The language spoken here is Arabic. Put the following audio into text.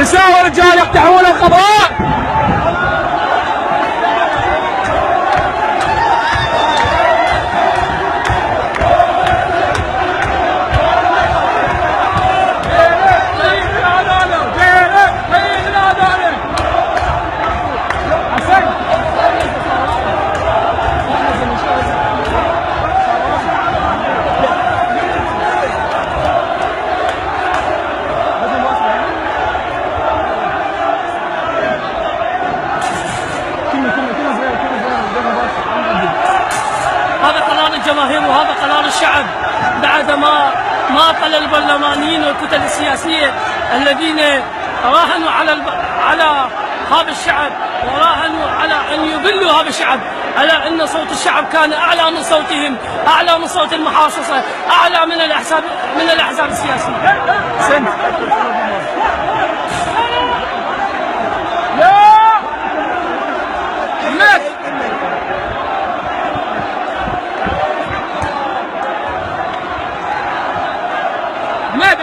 نساء ورجال يقتحمون القضاء. هذا قرار الجماهير وهذا قرار الشعب بعدما طال البرلمانيين والكتل السياسية الذين راهنوا على هذا الشعب وراهنوا على أن يذلوا هذا الشعب، على أن صوت الشعب كان أعلى من صوتهم، أعلى من صوت المحاصصة، أعلى من الأحزاب السياسية. ما